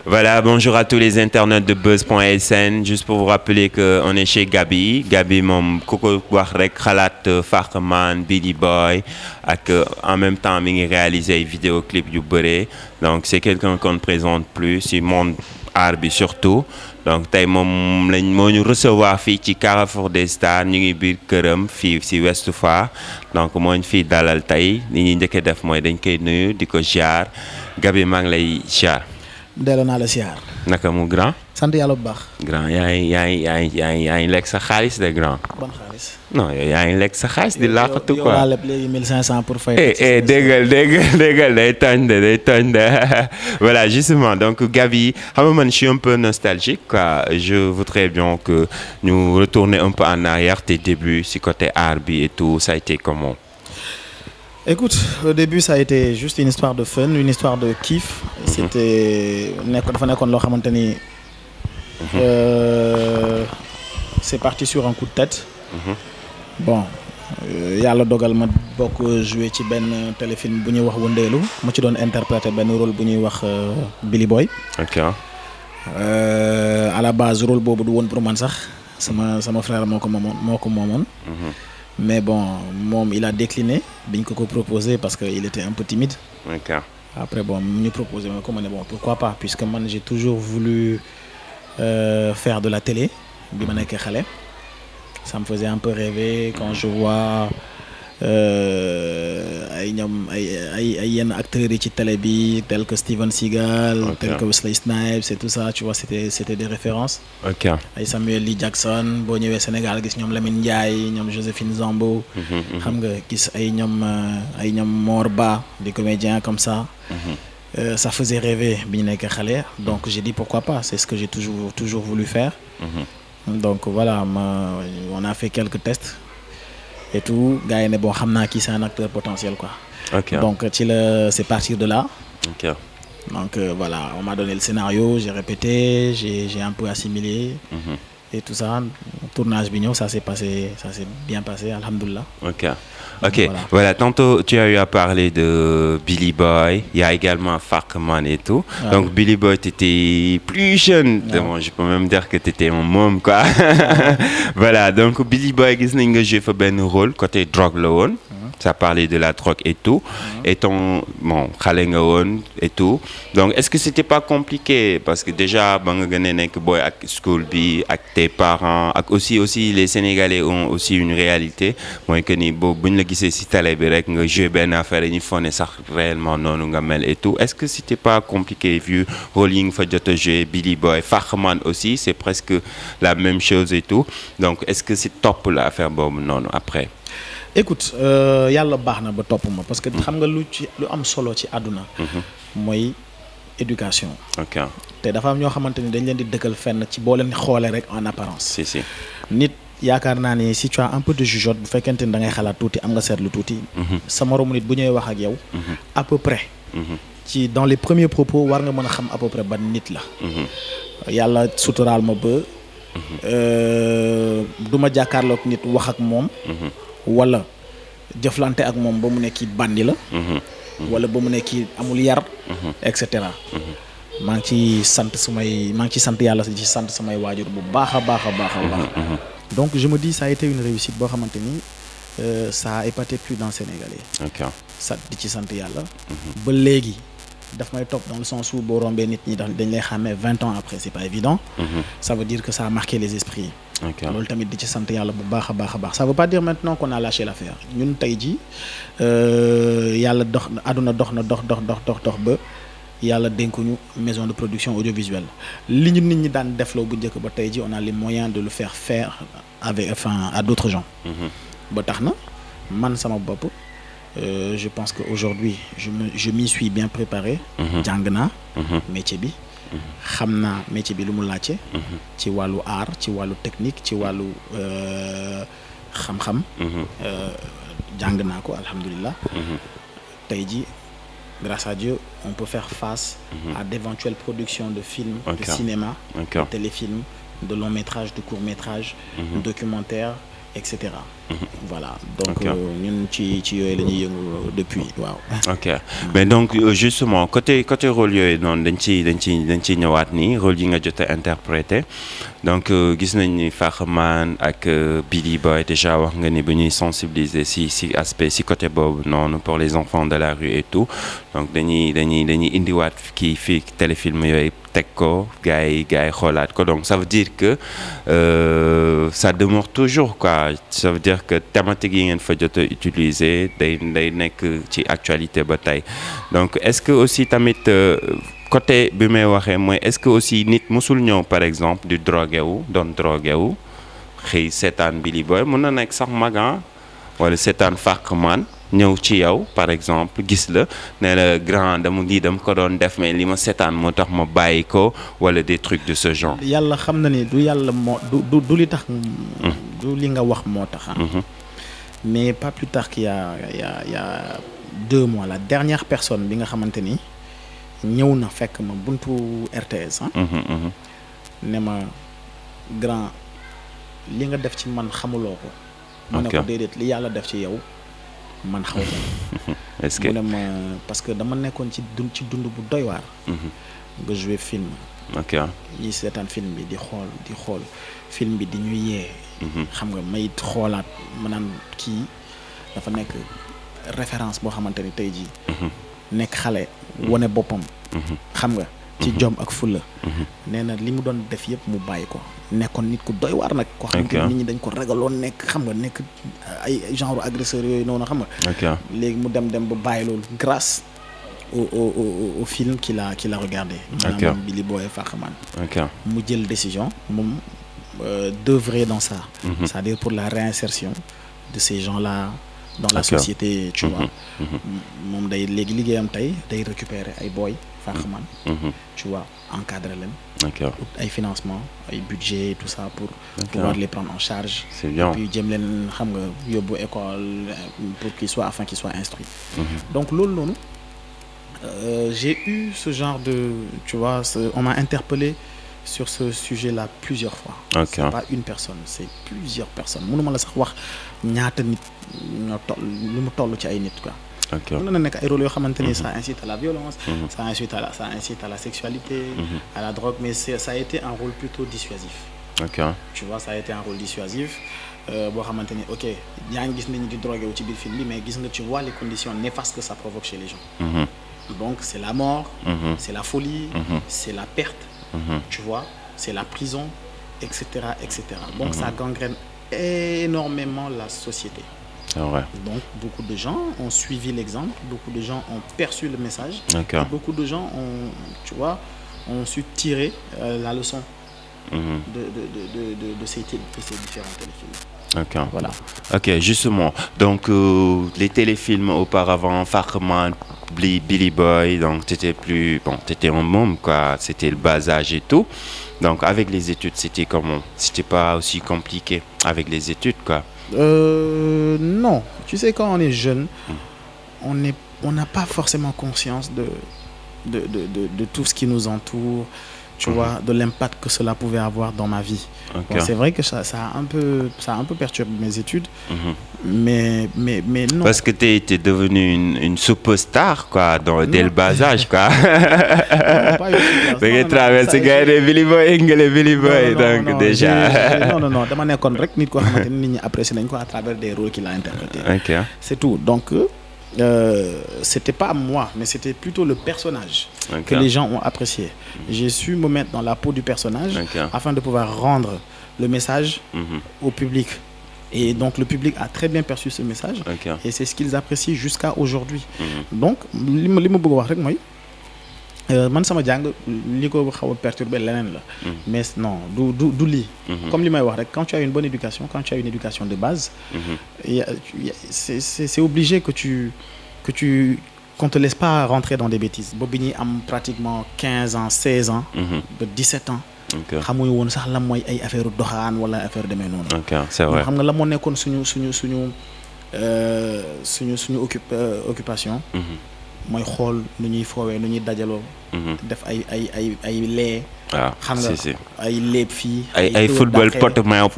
Voilà, bonjour à tous les internautes de buzz.sn. Juste pour vous rappeler qu'on est chez Gaby. Gaby moom ku ko wax rek xalaat Farkman, Billy Boy ak en même temps mi ngi réaliser ay vidéoclips yu bëre. Donc c'est quelqu'un qu'on ne présente plus si monde art bi surtout. Donc tey moom lañ moo ñu recevoir fii ci Carrefour des Stars ñu ngi biir këram fii si Ouest Foire donc moo ñu fii dalal tey li ñuy njëkk a def mooy dañ koy nuyu di ko ziar Gaby maa ngi lay ziar. delloo naa la siyaar. naka mu grand. sant yàlla bu baax. grand yaa ngi lekk sa xaalis de grand. ban xaalis. non yaa ngi lekk sa xaalis di laaxatu quoi. yow laa leb léegi 1500 pour fay. déggal day tooñ de voilà justement donc Gaby xam nga man je suis un peu nostalgique quoi je voudrais bien que ñu retourner un peu en arrière tes débuts si côté art bi et tout ça a été comment. Écoute, au début ça a été juste une histoire de fun, une histoire de kiff. C'était dafa nekkoon loo xamante ni c'est parti sur un coup de tête. Bon yàlla dogal ma bokk jouer ci benn téléfilm bu ñuy wax Wëndeelu ma ci doon interpréter benn rôle bu ñuy wax Billy Boy. Ok. À la base rôle boobu du woon pour man sax sama frère moo ko moomoon. Mais bon, il a décliné, bien qu'on proposé parce qu'il était un peu timide. Okay. Après, bon, nous proposé, bon, pourquoi pas, puisque moi j'ai toujours voulu faire de la télé. Ça me faisait un peu rêver quand je vois yenn acteurs yi ci télé bi tels que Steven Seagal, tels que Wesley Snipes et tout ça, tu vois, c'était des références. Ok. Ay Samuel Lee Jackson boo ñëwee Sénégal gis ñoom Lamine Ndiaye ñoom Joséphine Zambo. xam nga gis ay ñoom Mor Ba des comédiens comme ça. Ça faisait rêver bi ñu nekk xale donc j'ai dit pourquoi pas, c'est ce que j'ai toujours voulu faire. Donc voilà, on a fait quelques tests. Et tout, gars yi ne bon xam naa kii c'est un acteur potentiel quoi. Okay. Donc c'est partir de là. Okay. Donc voilà, on m'a donné le scénario, j'ai répété, j'ai un peu assimilé. Et tout ça, tournage bignon, ça s'est bien passé, alhamdoulilah. Ok. Voilà, tantôt tu as eu à parler de Billy Boy, il y a également Farkman et tout. Ouais. Donc Billy Boy, tu étais plus jeune, bon, je peux même dire que tu étais mon môme quoi. Voilà, donc Billy Boy, gis nañ nga joué fa benn rôle côté drogue la woon. Ça parlait de la drogue et tout. Et xale nga woon et tout. Donc est-ce que c'était pas compliqué parce que déjà ba nga gën a nekk boy ak school bi ak tes parents ak aussi les Sénégalais ont aussi une réalité mooy que ni boobu buñ la gisee ci télé bi rek nga joué benn affaire yi ñu foog ne sax réellement noonu nga mel et tout. Est-ce que c'était pas compliqué vu rôle yi nga fa jot a joué Billy Boy Farkman aussi c'est presque la même chose et tout. Donc est-ce que c'est top la affaire boobu noonu après. Écoute yàlla baax na ba topp ma parce que xam nga lu am solo ci àdduna mooy éducation. Ok. te dafa am ñoo xamante ni dañ leen di dëkkal fenn ci boo leen xoolee rek en apparence. Si. Nit yaakaar naa ni si tu as un peu de jugeote bu fekkente ni da ngay xalaat tuuti am nga seetlu tuuti. sa moromu nit bu ñëwee wax ak yow. à peu près. ci dans les premiers propos war nga mën a xam à peu près ban nit la. yàlla suturaal ma ba. du ma jàkkaarloog nit wax ak moom. wala jëflante ak moom ba mu nekk kii bandi la. wala ba mu nekk kii amul yar. et cetera. maa ngi ci sant yàlla ci sant samay waajur bu baax a baax. Donc je me dis ça a été une réussite boo xamante ni ça a épaté plus d'un Sénégalais. Ok. sa di ci sant yàlla. ba léegi daf may topp dans le sens où boo rombee nit ñi dañ lay xàmmee 20 ans après c'est pas évident. Ça veut dire que ça a marqué les esprits. loolu tamit di ci sant yàlla bu baax a baax ça veut pas dire maintenant qu'on a lâché l'affaire ñun tey ji yàlla àdduna dox ba yàlla dénkuñu maison de production audiovisuelle li ñu nit ñi daan defloo bu njëkk ba tey ji on a les moyens de le faire à d'autres gens. ba tax na man sama bopp je pense que aujourd'hui je m'y suis bien préparé. jàng naa métier bi. xam naa métier bi lu mu laajte. ci wàllu art ci wàllu technique ci wàllu xam-xam. jàng naa ko alhamdulilah. tey ji grâce à Dieu on peut faire face à d'éventuelles productions de films, de cinéma, de téléfilms, de long métrage, de court métrage, documentaires, etc. Voilà donc ñun ci yooyu la ñuy yëngu depuis waaw. ok mais donc justement côté rôle yooyu noonu dañ ciy ñëwaat nii rôle yi nga jot a interprété donc gis nañ ni Fakman ak Billy Boy déjà wax nga ni bu ñuy sensibiliser si aspect si côté boobu noonu pour les enfants de la rue et tout donc dañuy indiwaat kii fii téléfilm yooyu teg ko gars yi xoolaat ko donc ça veut dire que ça demeure toujours quoi ça veut dire que thématique yi ngeen fa jot a utiliser day nekk ci actualité ba tey donc est-ce que aussi tamit côté bi may waxee mooy est-ce que aussi nit musul ñëw par exemple di drogué wu xëy seetaan Billy Boy mun na nekk sax magan wala seetaan Fakman ñëw ci yow par exemple gis la ne la grand dama ko doon def mais li ma seetaan moo tax ma bàyyi ko wala des trucs de ce genre. yàlla xam na ni du yàlla moo du li tax. du li nga wax moo tax. mais pas plus tard qu'il y a 2 mois la dernière personne bi nga xamante ni ñëw na fekk ma buntu RTS. ne ma grand li nga def ci man xamuloo ko. mu ne ko déedéet li yàlla def ci yow. man xaw ma. est-ce que mu ne ma parce que dama nekkoon ci dund bu doy waar. nga joué film. ok ñi seetaan film bi di xool film bi di ñu yee. xam nga may xoolaat ma naan kii dafa nekk référence boo xamante ni tey jii. nekk xale wane boppam. xam nga. ci jom ak fulla. nee na li mu doon def yëpp mu bàyyi ko. nekkoon nit ku doy waar nag. koo xamante nit ñi dañ ko ragaloon nekk xam nga nekk ay genre agresseur yooyu noonu xam nga. léegi mu dem ba bàyyi loolu grâce au film qu'il a regardé. maanaam Billy Boy Fakman. mu jël décision moom d'œuvrer dans ça. C'est-à-dire pour la réinsertion de ces gens-là dans la société tu vois. moom day léegi liggéeyam tey day récupérer ay boy Fakman. tu vois encadrer leen. ay financement ay budget tout ça pour pouvoir les prendre en charge. C'est bien. Et puis jëm leen xam nga yóbbu école pour qu'ils soient instruits. donc loolu noonu j'ai eu ce genre de tu vois on m'a interpellé sur ce sujet-là plusieurs fois. C'est pas une personne c'est plusieurs personnes mënuma la sax wax ñaata nit ñoo toll lu mu toll ci ay nit quoi. mën na nekk ay rôles yoo xamante ni ça incite à la violence. ça incite à la sexualité. à la drogue mais ça a été un rôle plutôt dissuasif. tu vois ça a été un rôle dissuasif boo xamante ni ok yaa ngi gis nit ñi di drogué wu ci biir film bi mais gis nga tu vois les conditions néfastes que ça provoque chez les gens. donc c'est la mort. c'est la folie. c'est la perte. tu vois c'est la prison etc. donc ça gangrène énormément la société. C'est vrai. Donc beaucoup de gens ont suivi l'exemple, beaucoup de gens ont perçu le message, et beaucoup de gens ont su tirer la leçon de ces différents téléfilms. Voilà. Ok, justement. Donc les téléfilms auparavant, Fakman, Billy Boy, donc t'étais un môme quoi, c'était le bas âge et tout. Donc avec les études, c'était comment? C'était pas aussi compliqué avec les études quoi? Non, tu sais quand on est jeune, on n'a pas forcément conscience de tout ce qui nous entoure, tu vois, de l'impact que cela pouvait avoir dans ma vie. Bon, c'est vrai que ça a un peu perturbé mes études, mais non. Parce que t'es devenu une superstar quoi, dès le bas âge quoi. Non, traversé Billy Boy Billy Boy donc déjà. Non, dama nekkoon rek nit koo xamante ni nit ñi apprécié nañ ko à travers des rôles qu'il a interprétés. C'est tout. Donc c'était pas moi, mais c'était plutôt le personnage que les gens ont apprécié. J'ai su me mettre dans la peau du personnage afin de pouvoir rendre le message au public. Et donc le public a très bien perçu ce message et c'est ce qu'ils apprécient jusqu'à aujourd'hui. Donc li ma bëgg a wax rek mooy man sama jàng li ko xaw a perturbé leneen la. Mais non du lii. Comme li may wax rek quand tu as une bonne éducation, quand tu as une éducation de base, c'est obligé qu'on te laisse pas rentrer dans des bêtises. Boobu ñuy am pratiquement 15 ans 16 ans. ba 17 ans. xamuñu woon sax la mooy ay affaire doxaan wala affaire demee noonu. C'est vrai. xam nga la moo nekkoon suñu occupation. mooy xool nu ñuy foowee nu ñuy dajaloo. def ay lee. waaw xam nga si si ay léeb fii. ay football potu meew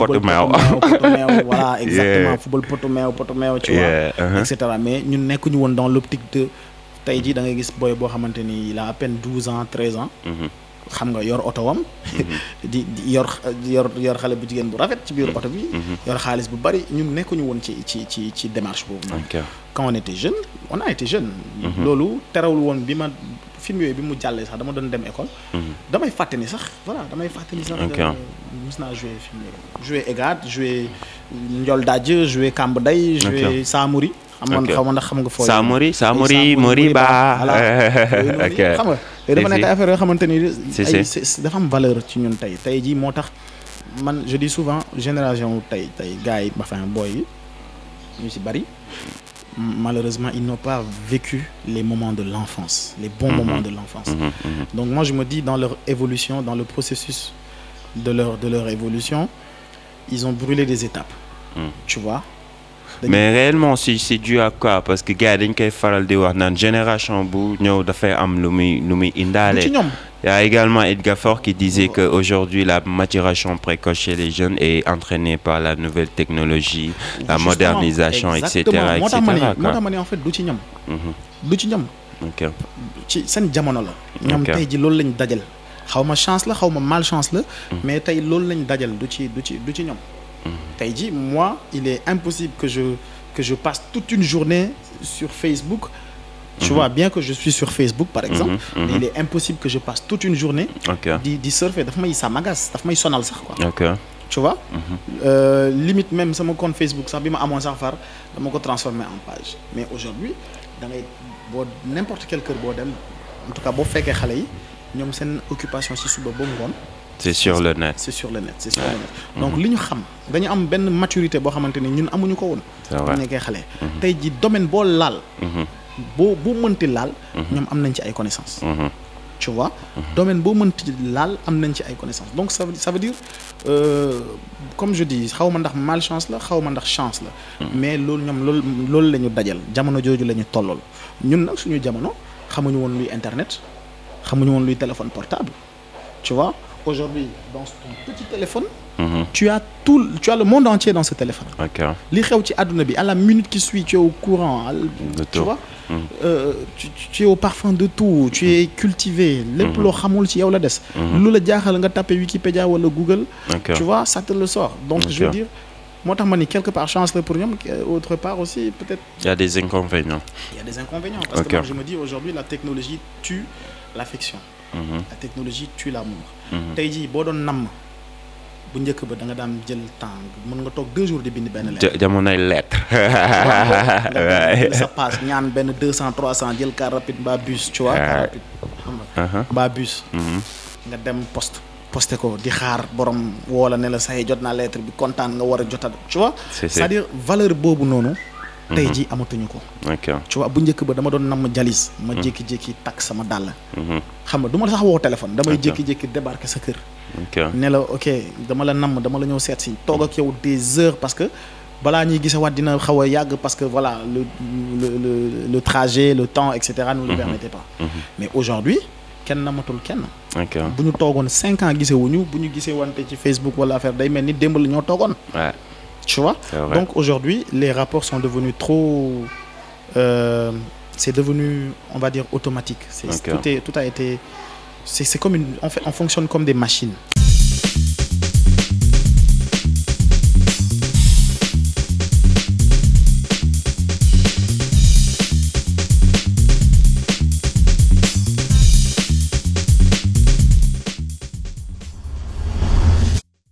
voilà exactement football potu meew tu vois. et cetera mais ñun nekkuñu woon dans l'optique de tey jii da ngay gis boy boo xamante ni il a à peine 12 ans 13 ans. xam nga yor oto wam di yor xale bu jigéen bu rafet ci biir oto bi. yor xaalis bu bari ñun nekkuñu woon ci démarche boobu. quand on était jeune on a été jeune. loolu terewul woon bi ma film yooyu bi mu jàllee sax dama doon dem école. damay fàtte ni sax mus naa joué film yooyu. joué Egad joué Ndiol Dadj joué Kamb Day. joué Samori. xaw ma ndax xam nga fooy. Samori Moriba. ok xam nga dafa nekk affaire yoo xamante ni. dafa am valeur ci ñun tey jii moo tax man je dis souvent génération tey gars yi enfin booy yi ñu si bari. Malheureusement, ils n'ont pas vécu les moments de l'enfance, les bons moments de l'enfance. Donc moi, je me dis, dans leur évolution, dans le processus de leur évolution, ils ont brûlé des étapes. Tu vois. Mais réellement, c'est dû à quoi? Parce que gars, dañ koy faral di wax naan génération bu ñëw dafay am lu muy indaale. Il y a également Edgar Faure qui disait qu'aujourd'hui, la maturation précoce chez les jeunes est entraînée par la nouvelle technologie, la modernisation, etc. moo tax ma ne en fait du ci ñoom. du ci ñoom. ok ci seen jamono la. ñoom tey ji loolu lañ dajal. xaw ma chance la xaw ma malchance la. mais tey loolu lañ dajal du ci ñoom. tey ji moi il est impossible que je passe toute une journée sur Facebook. Tu vois, bien que je suis sur Facebook par exemple, mais il est impossible que je passe toute une journée di surfer. Ça m'agace, daf may sonal sax quoi. Tu vois. Limite même sama compte Facebook sax bi ma amoon sax far dama ko transformer en page. Mais aujourd'hui da ngay n'importe quel kër boo dem en tout cas boo fekkee xale yi ñoom seen occupation ci suba ba ngoon. c'est sur le net. Donc li ñu xam dañu am benn maturité boo xamante ni ñun amuñu ko woon. bu nekkee xale. tey ji domaine boo laal. boo mënti laal. ñoom am nañ ci ay connaissances. tu vois. domaine boo mënti laal am nañ ci ay connaissances donc ça veut dire comme je dis xaw ma ndax malchance la xaw ma ndax chance la. mais loolu ñoom loolu la ñu dajal jamono jooju la ñu tollool ñun nag suñu jamono xamuñu woon luy internet xamuñu woon luy téléphone portable tu vois. Aujourd'hui, dans ton petit téléphone, tu as le monde entier dans ce téléphone. Li xew ci àdduna bi à la minute qui suit, tu es au courant. Tu vois, tu es au parfum de tout. Tu es cultivé. Lépp loo xamul ci yow la des. Lu la jaaxal nga tapé Wikipédia wala Google. Tu vois, ça te le sort. Donc je veux dire, moo tax ma ni quelque part chance la pour ñoom, autre part aussi peut-être. Il y a des inconvénients. Parce que moi je me dis aujourd'hui la technologie tue l'affection. La technologie tue l'amour. tey jii boo doon namm bu njëkk ba da nga daan jël temps mën nga toog 2 jours di bind benn lettre. jamonoy lettre. sa passe ñaan benn 200 300 jël car rapide mbaa bus tu vois. car rapide xam nga mbaa bus. nga dem posté ko di xaar borom woo la ne la say jot naa lettre bi kontaan nga war a jotaat tu vois. c'est-à-dire valeur boobu noonu. tey jii amatuñu ko. tu vois bu njëkk ba dama doon namm jalis ma jékki-jékki takk sama dàll. xam nga du ma la sax woo téléphone damay jékki-jékki débarquer sa kër. ne la ok dama la namm dama la ñëw seet si toog ak yow des heures parce que balaa ñuy gisawaat dina xaw a yàgg parce que voilà le trajet le temps et cetera ne le permettait pas. mais aujourd'hui kenn namatul kenn. bu ñu toogoon 5 ans gisewuñu bu ñu gisee wante ci Facebook wala affaire day mel ni démb la ñoo toogoon. Tu vois? Donc aujourd'hui, les rapports sont devenus trop... c'est devenu, on va dire, automatique. Tout a été... C'est comme on fonctionne comme des machines.